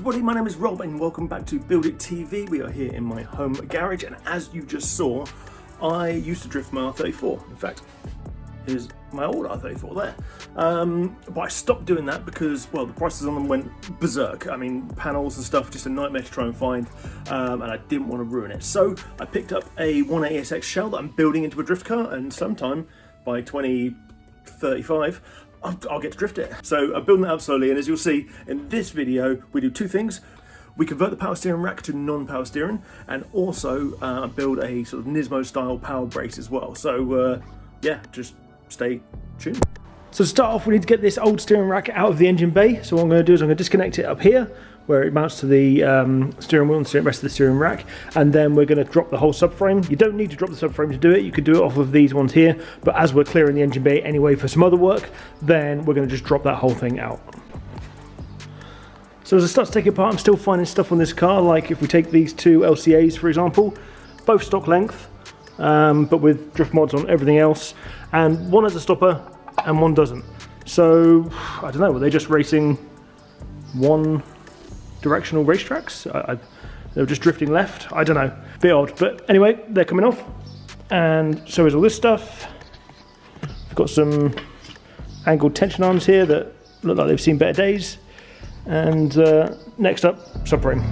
everybody, my name is Rob and welcome back to Build It TV. We are here in my home garage, and as you just saw, I used to drift my R34. In fact, here's my old R34 there. But I stopped doing that because, well, the prices on them went berserk. I mean, panels and stuff, just a nightmare to try and find, and I didn't want to ruin it. So I picked up a 180SX shell that I'm building into a drift car, and sometime by 2035, I'll get to drift it. So I'm building that up slowly, and as you'll see in this video, we do two things. We convert the power steering rack to non-power steering, and also build a sort of Nismo style power brace as well. So yeah, just stay tuned. So to start off, we need to get this old steering rack out of the engine bay. So what I'm going to do is I'm going to disconnect it up here, where it mounts to the steering wheel and the rest of the steering rack, and then we're going to drop the whole subframe. You don't need to drop the subframe to do it, you could do it off of these ones here, but as we're clearing the engine bay anyway for some other work, then we're going to just drop that whole thing out. So as I start to take it apart, I'm still finding stuff on this car, like if we take these two LCAs for example, both stock length, but with drift mods on everything else, and one has a stopper and one doesn't. So I don't know, were they just racing one directional racetracks? They were just drifting left, I don't know, bit odd, but anyway, they're coming off, and so is all this stuff. We've got some angled tension arms here that look like they've seen better days, and next up, subframe.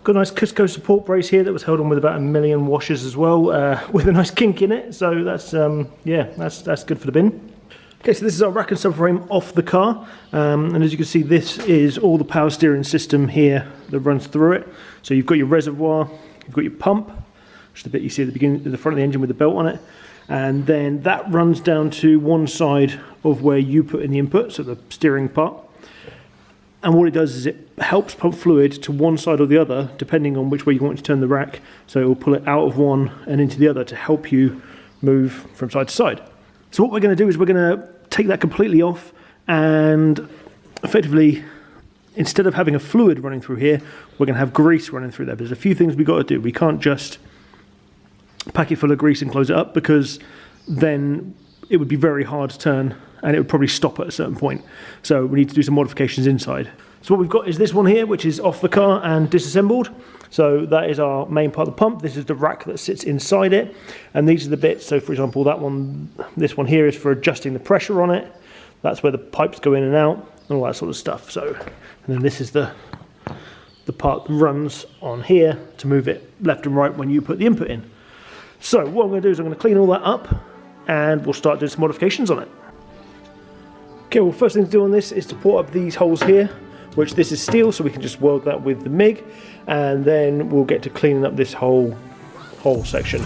Got a nice Cusco support brace here that was held on with about 1 million washers as well, with a nice kink in it, so that's yeah, that's good for the bin. Okay, so this is our rack and subframe off the car, and as you can see, this is all the power steering system here that runs through it. So you've got your reservoir, you've got your pump, which is the bit you see at the beginning, at the front of the engine with the belt on it, and then that runs down to one side of where you put in the input, so the steering part. And what it does is it helps pump fluid to one side or the other, depending on which way you want to turn the rack. So it will pull it out of one and into the other to help you move from side to side. So what we're going to do is we're going to take that completely off, and effectively, instead of having a fluid running through here, we're going to have grease running through there. But there's a few things we've got to do. We can't just pack it full of grease and close it up, because then it would be very hard to turn and it would probably stop at a certain point. So we need to do some modifications inside. So what we've got is this one here, which is off the car and disassembled. So that is our main part of the pump. This is the rack that sits inside it. And these are the bits, so for example, that one, this one here is for adjusting the pressure on it. That's where the pipes go in and out and all that sort of stuff. So, and then this is the part that runs on here to move it left and right when you put the input in. So what I'm going to do is I'm going to clean all that up, and we'll start doing some modifications on it. Okay, well, first thing to do on this is to port up these holes here, which this is steel, so we can just weld that with the MIG, and then we'll get to cleaning up this whole section.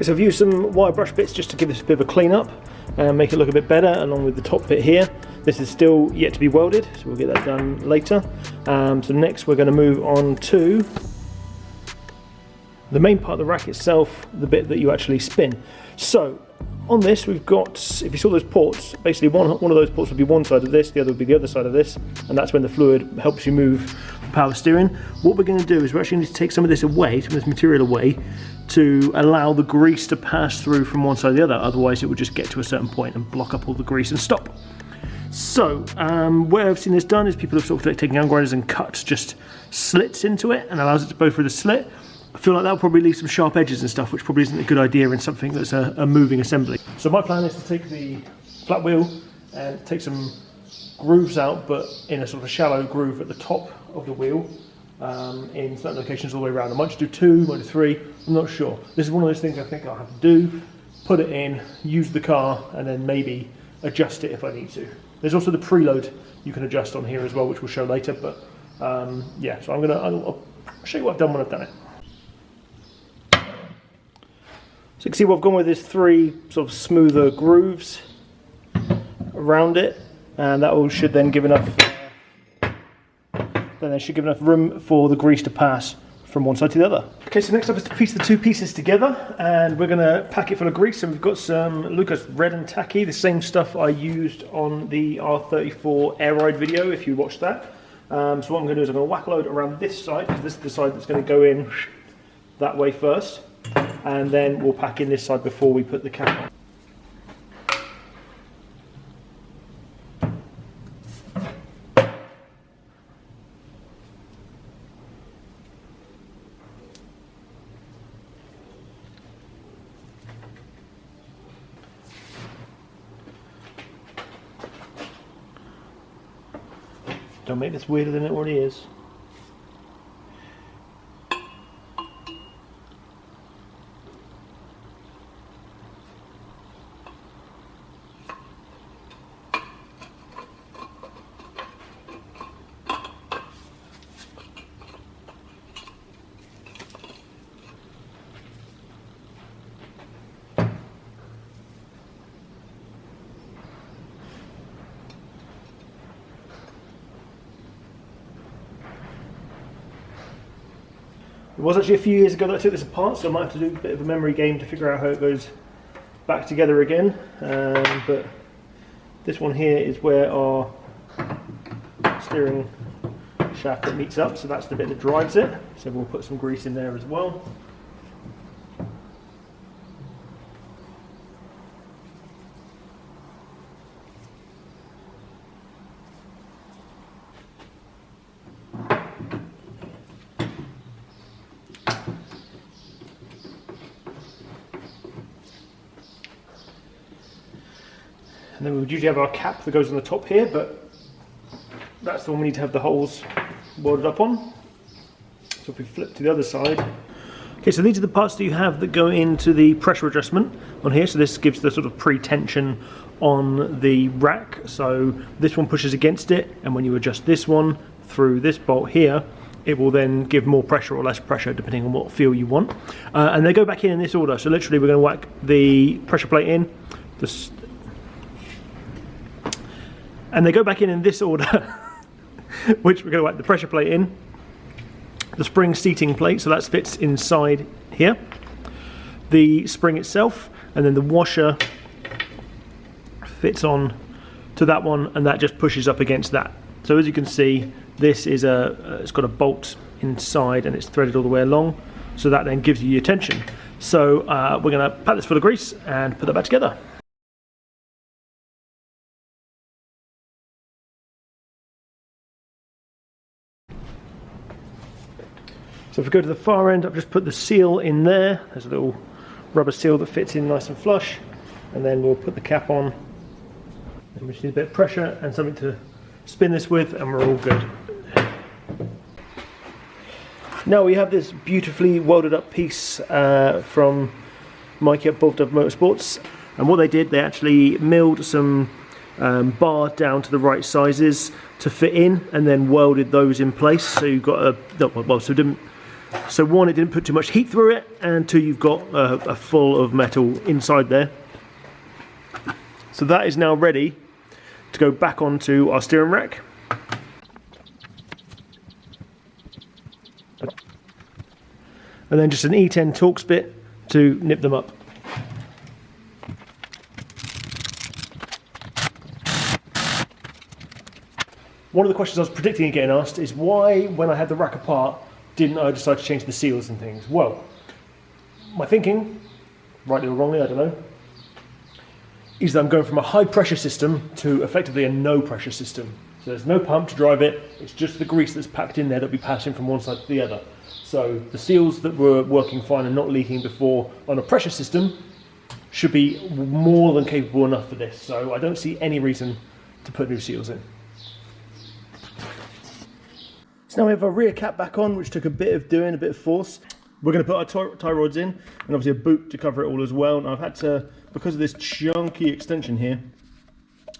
So I've used some wire brush bits just to give this a bit of a clean up and make it look a bit better, along with the top bit here. This is still yet to be welded, so we'll get that done later. So next we're going to move on to the main part of the rack itself, the bit that you actually spin. So on this we've got, if you saw those ports, basically one of those ports would be one side of this, the other would be the other side of this, and that's when the fluid helps you move power steering. What we're going to do is we're actually going to take some of this away, some of this material away, to allow the grease to pass through from one side to the other. Otherwise it would just get to a certain point and block up all the grease and stop. So where I've seen this done is people have sort of like taken angle grinders and cut just slits into it and allows it to go through the slit. I feel like that'll probably leave some sharp edges and stuff, which probably isn't a good idea in something that's a moving assembly. So my plan is to take the flat wheel and take some grooves out, but in a sort of a shallow groove at the top of the wheel, in certain locations all the way around. I might just do 2, might do 3, I'm not sure. This is one of those things I think I'll have to do, put it in, use the car, and then maybe adjust it if I need to. There's also the preload you can adjust on here as well, which we'll show later, but yeah, so I'll show you what I've done when I've done it. So you can see what I've gone with is 3 sort of smoother grooves around it, and that should then give enough. Then they should give enough room for the grease to pass from one side to the other. Okay, so next up is to piece the 2 pieces together, and we're going to pack it full of grease. And we've got some Lucas Red and Tacky, the same stuff I used on the R34 air ride video, if you watched that. So what I'm going to do is I'm going to whack a load around this side, because this is the side that's going to go in that way first, and then we'll pack in this side before we put the cap on. Don't make this weirder than it already is. It was actually a few years ago that I took this apart, so I might have to do a bit of a memory game to figure out how it goes back together again. But this one here is where our steering shaft that meets up, so that's the bit that drives it. So we'll put some grease in there as well. And then we would usually have our cap that goes on the top here, but that's the one we need to have the holes welded up on. So if we flip to the other side. Okay, so these are the parts that you have that go into the pressure adjustment on here. So this gives the sort of pre-tension on the rack. So this one pushes against it, and when you adjust this one through this bolt here, it will then give more pressure or less pressure depending on what feel you want. And they go back in this order. So literally we're going to whack the pressure plate in, and they go back in this order, which we're going to whack the pressure plate in, the spring seating plate, so that fits inside here, the spring itself, and then the washer fits on to that one, and that just pushes up against that. So as you can see, this is it's got a bolt inside and it's threaded all the way along, so that then gives you your tension. So we're going to pack this full of grease and put that back together. So if we go to the far end, I've just put the seal in there. There's a little rubber seal that fits in nice and flush, and then we'll put the cap on. And we just need a bit of pressure and something to spin this with, and we're all good. Now we have this beautifully welded up piece from Mikey at Dove Motorsports, and what they did, they actually milled some bar down to the right sizes to fit in, and then welded those in place. So you've got so one, it didn't put too much heat through it, and two, you've got a full of metal inside there. So that is now ready to go back onto our steering rack. And then just an E10 Torx bit to nip them up. One of the questions I was predicting getting asked is why, when I had the rack apart, didn't I decide to change the seals and things? Well, my thinking, rightly or wrongly, I don't know, is that I'm going from a high pressure system to effectively a no pressure system. So there's no pump to drive it, it's just the grease that's packed in there that'll be passing from one side to the other. So the seals that were working fine and not leaking before on a pressure system should be more than capable enough for this. So I don't see any reason to put new seals in. So now we have our rear cap back on, which took a bit of doing, a bit of force. We're going to put our tie rods in, and obviously a boot to cover it all as well. Now I've had to, because of this chunky extension here,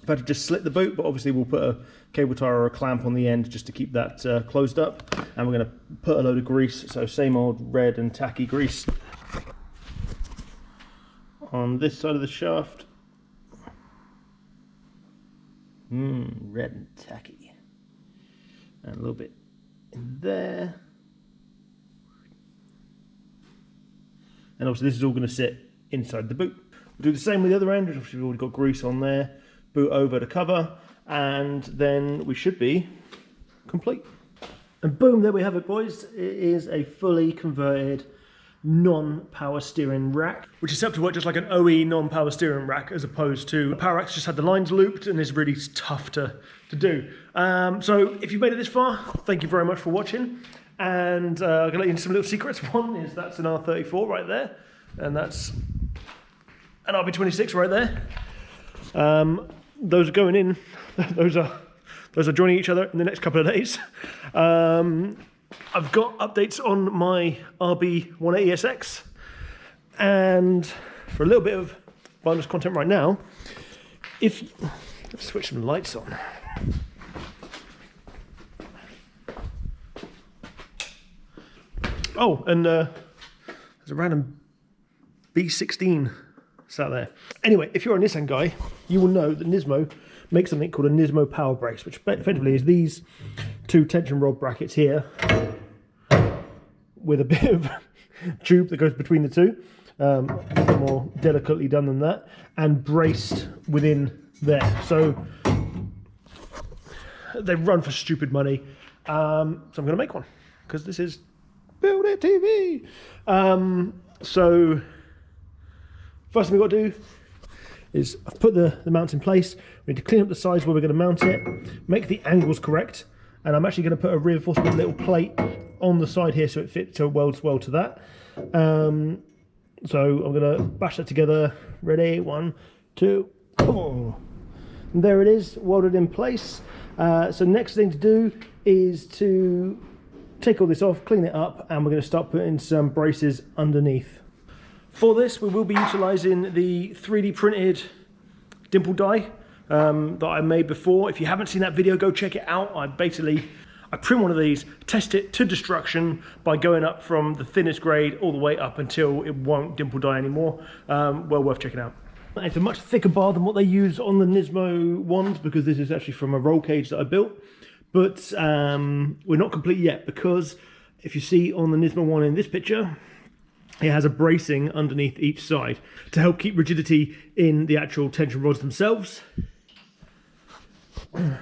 I've had to just slit the boot, but obviously we'll put a cable tie or a clamp on the end just to keep that closed up. And we're going to put a load of grease, so same old red and tacky grease on this side of the shaft. Red and tacky. And a little bit in there. And obviously this is all going to sit inside the boot. We'll do the same with the other end, which obviously we've already got grease on there. Boot over to cover, and then we should be complete. And boom, there we have it, boys. It is a fully converted non-power steering rack, which is set up to work just like an OE non-power steering rack, as opposed to a power rack's just had the lines looped and is really tough to do. So if you've made it this far, thank you very much for watching. And I'm going to let you into some little secrets. One is that's an R34 right there, and that's an RB26 right there. Those are going in. Those are joining each other in the next couple of days. I've got updates on my RB180SX, and for a little bit of bonus content right now, let's switch some lights on. Oh, and there's a random B16 sat there. Anyway, if you're a Nissan guy, you will know that Nismo makes something called a Nismo power brace, which effectively is these two tension rod brackets here with a bit of tube that goes between the two, a bit more delicately done than that, and braced within there. So they run for stupid money. So I'm going to make one, because this is Build It TV. So first thing we've got to do is I've put the mount in place. We need to clean up the sides where we're going to mount it, make the angles correct, and I'm actually going to put a reinforcement little plate on the side here so it fits, so it welds well to that. So I'm going to bash that together. Ready? 1, 2, boom. And there it is, welded in place. So next thing to do is to take all this off, clean it up, and we're going to start putting some braces underneath. For this, we will be utilising the 3D printed dimple die that I made before. If you haven't seen that video, go check it out. I print one of these, test it to destruction by going up from the thinnest grade all the way up until it won't dimple die anymore. Well worth checking out. It's a much thicker bar than what they use on the Nismo ones, because this is actually from a roll cage that I built. But we're not complete yet, because if you see on the Nismo one in this picture, it has a bracing underneath each side to help keep rigidity in the actual tension rods themselves. Now,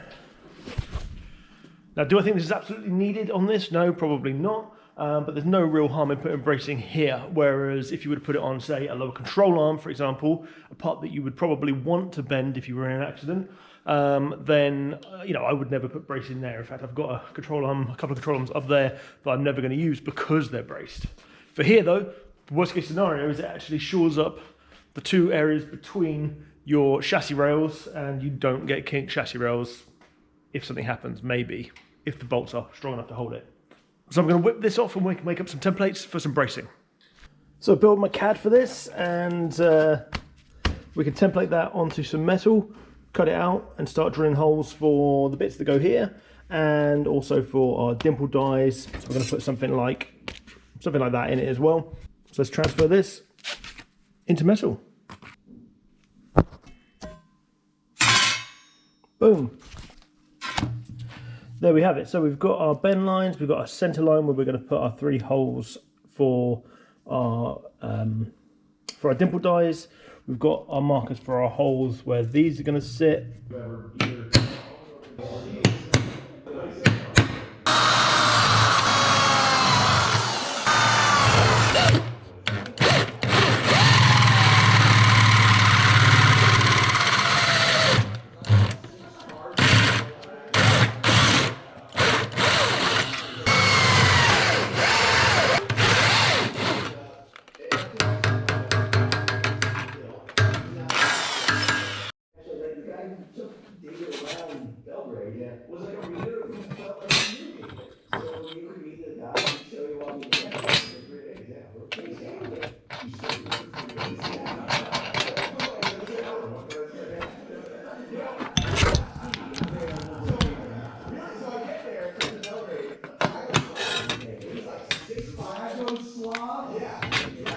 do I think this is absolutely needed on this? No, probably not. But there's no real harm in putting bracing here. Whereas if you were to put it on, say, a lower control arm, for example, a part that you would probably want to bend if you were in an accident, then I would never put bracing there. In fact, I've got a couple of control arms up there that I'm never going to use because they're braced. For here, though, the worst case scenario is it actually shores up the two areas between your chassis rails, and you don't get kinked chassis rails if something happens, maybe, if the bolts are strong enough to hold it. So I'm going to whip this off and we can make up some templates for some bracing. So I built my CAD for this, and we can template that onto some metal, cut it out, and start drilling holes for the bits that go here, and also for our dimple dies. So we're going to put something like that in it as well. So let's transfer this into metal. Boom. There we have it. So we've got our bend lines, we've got our center line where we're going to put our 3 holes for our dimple dies. We've got our markers for our holes where these are going to sit. Yeah. It was like a reader. It felt like a movie. So you could meet the guy and show you all the examples. It's a great example. Exactly. You still do it for years. So I get there to the Belgrade. I was like, he's like 6'5", slob. Yeah. He's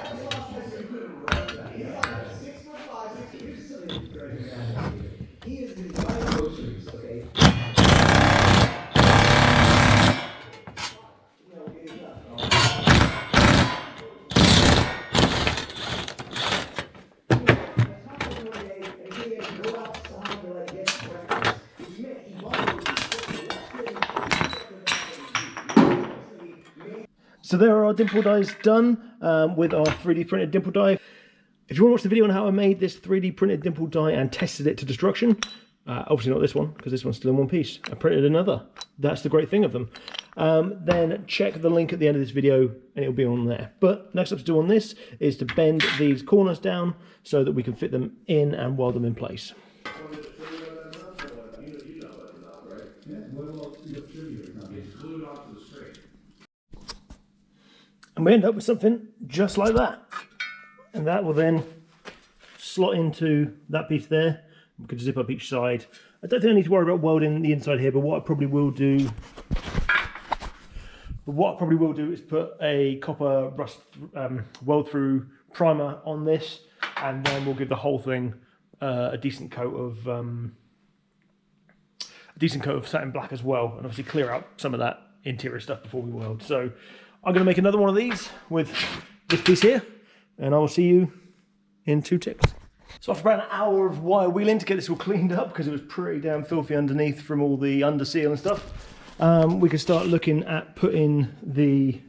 like 6'5", 6'6". He is been buying groceries, okay? So there are our dimple dies done with our 3D printed dimple die. If you want to watch the video on how I made this 3D printed dimple die and tested it to destruction, obviously not this one, because this one's still in one piece. I printed another. That's the great thing of them. Then check the link at the end of this video and it'll be on there. But next up to do on this is to bend these corners down so that we can fit them in and weld them in place. And we end up with something just like that. And that will then slot into that piece there. We can zip up each side. I don't think I need to worry about welding the inside here, but what I probably will do is put a copper rust weld through primer on this, and then we'll give the whole thing a decent coat of satin black as well, and obviously clear out some of that interior stuff before we weld. So I'm going to make another one of these with this piece here, and I will see you in 2 ticks. So after about an hour of wire wheeling to get this all cleaned up, because it was pretty damn filthy underneath from all the under seal and stuff, we can start looking at putting the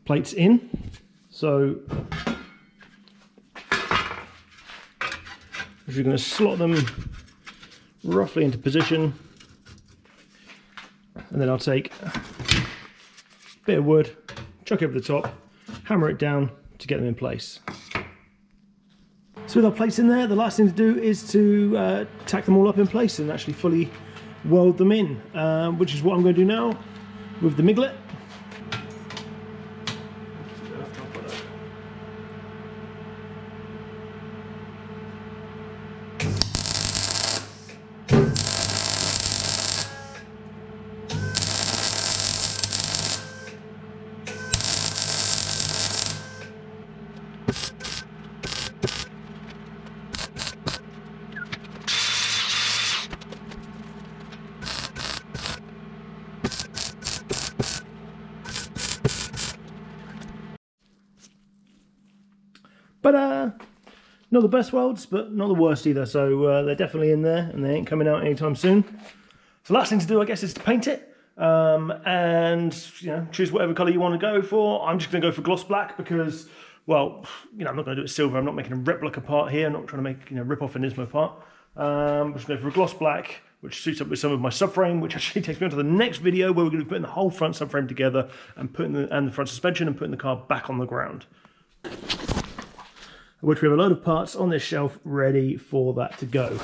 plates in. So we're going to slot them roughly into position, and then I'll take a bit of wood, chuck it over the top, hammer it down to get them in place. So with our plates in there, the last thing to do is to tack them all up in place and actually fully weld them in, which is what I'm going to do now with the miglet. But not the best welds, but not the worst either. So they're definitely in there, and they ain't coming out anytime soon. So the last thing to do, I guess, is to paint it, and choose whatever colour you want to go for. I'm just going to go for gloss black because, well, I'm not going to do it silver. I'm not making a replica part here. I'm not trying to make rip off a Nismo part. I'm just going to go for a gloss black, which suits up with some of my subframe, which actually takes me on to the next video where we're going to be putting the whole front subframe together and putting the front suspension and putting the car back on the ground. Which we have a load of parts on this shelf ready for that to go.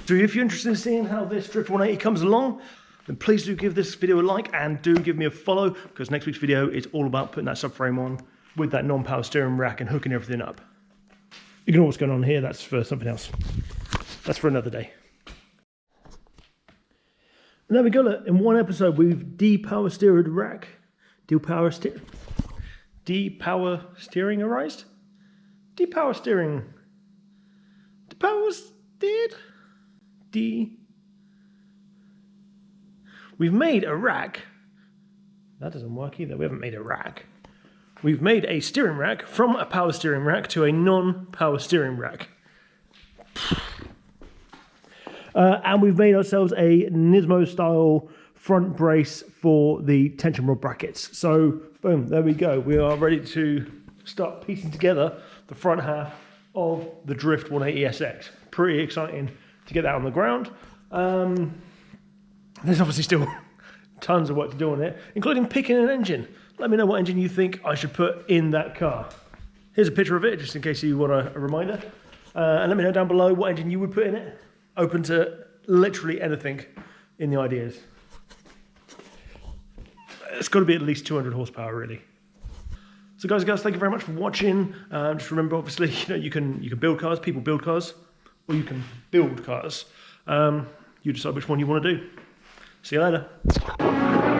So if you're interested in seeing how this Drift 180 comes along, then please do give this video a like and do give me a follow, because next week's video is all about putting that subframe on with that non-power steering rack and hooking everything up. Ignore what's going on here, that's for something else. That's for another day. And there we go, look, in one episode we've de-power steered rack. De-power steering arised? De-power steering. De-power steered? We've made a rack. That doesn't work either. We haven't made a rack. We've made a steering rack from a power steering rack to a non-power steering rack. And we've made ourselves a Nismo style front brace for the tension rod brackets. So, boom, there we go. We are ready to start piecing together the front half of the Drift 180SX. Pretty exciting to get that on the ground. There's obviously still tons of work to do on it, including picking an engine. Let me know what engine you think I should put in that car. Here's a picture of it, just in case you want a reminder. And let me know down below what engine you would put in it. Open to literally anything. in the ideas. It's got to be at least 200 horsepower, really. So guys and girls, thank you very much for watching. Just remember, obviously, you can build cars, people build cars, or you can build cars. You decide which one you want to do. See you later.